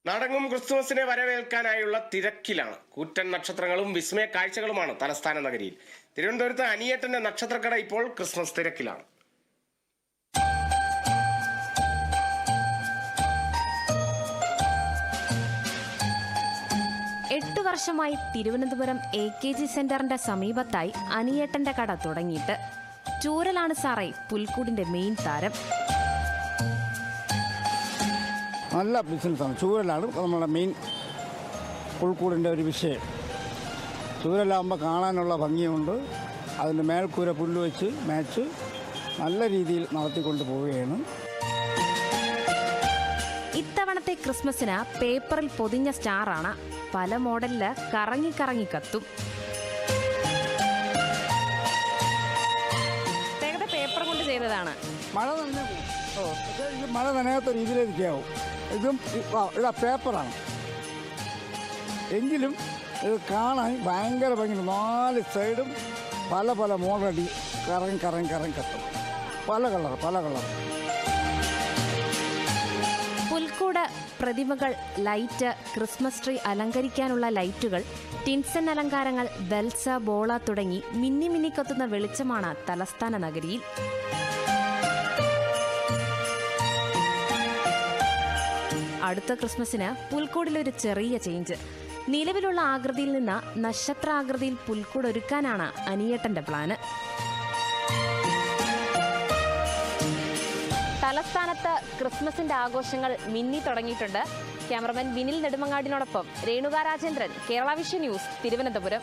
നാടെങ്ങും ക്രിസ്തുമസിനെ വരവേൽക്കാനായുള്ള തിരക്കിലാണ്. കൂറ്റൻ നക്ഷത്രങ്ങളും വിസ്മയ കാഴ്ചകളുമാണ് തലസ്ഥാന നഗരിയിൽ. തിരുവനന്തപുരത്ത് അനിയേട്ടന്റെ നക്ഷത്രക്കട ഇപ്പോൾ ക്രിസ്മസ് തിരക്കിലാണ്. എട്ട് വർഷമായി തിരുവനന്തപുരം AKG സെന്ററിന്റെ സമീപത്തായി അനിയേട്ടന്റെ കട തുടങ്ങിയിട്ട്. ചൂരലാണ് സാറേ പുൽക്കൂടിന്റെ മെയിൻ താരം. നല്ല ബിസിനസ്സാണ്. ചൂരലാണ് നമ്മുടെ മെയിൻ പുൽക്കൂടിൻ്റെ ഒരു വിഷയം. ചൂരലാകുമ്പോൾ കാണാനുള്ള ഭംഗിയുണ്ട്. അതിൻ്റെ മേൽക്കൂര പുല്ല് വെച്ച് മാച്ച് നല്ല രീതിയിൽ നടത്തിക്കൊണ്ട് പോവുകയാണ്. ഇത്തവണത്തെ ക്രിസ്മസിന് പേപ്പറിൽ പൊതിഞ്ഞ സ്റ്റാറാണ്. പല മോഡലില് കറങ്ങി കറങ്ങി കത്തും. പേപ്പർ കൊണ്ട് ചെയ്തതാണ്. മഴ തന്നെ പക്ഷേ ഇത് മഴ നനയാത്ത രീതിയിലിരിക്കാവും. ഇതും ഇതാ പേപ്പറാണ് എങ്കിലും ഇത് കാണാൻ ഭയങ്കര ഭംഗി. 4 സൈഡും പല പല മോഡലി കറങ്ങി കറങ്ങി കറങ്ങി കത്തും. പല കളർ പുൽക്കൂട്, പ്രതിമകൾ, ലൈറ്റ്, ക്രിസ്മസ് ട്രീ അലങ്കരിക്കാനുള്ള ലൈറ്റുകൾ, ടിൻസൺ അലങ്കാരങ്ങൾ, ബെൽസ, ബോള തുടങ്ങി മിന്നി മിന്നി കത്തുന്ന വെളിച്ചമാണ് തലസ്ഥാന നഗരിയിൽ. അടുത്ത ക്രിസ്മസിന് പുൽക്കൂടിലൊരു ചെറിയ ചേഞ്ച്. നിലവിലുള്ള ആകൃതിയിൽ നിന്ന് നക്ഷത്രാകൃതിയിൽ പുൽക്കൂട് ഒരുക്കാനാണ് അനിയേട്ടന്റെ പ്ലാന്. തലസ്ഥാനത്ത് ക്രിസ്മസിന്റെ ആഘോഷങ്ങൾ മിന്നി തുടങ്ങിയിട്ടുണ്ട്. ക്യാമറമാൻ വിനിൽ നെടുമങ്ങാടിനോടൊപ്പം രേണുക രാജേന്ദ്രൻ, കേരള വിഷൻ ന്യൂസ്, തിരുവനന്തപുരം.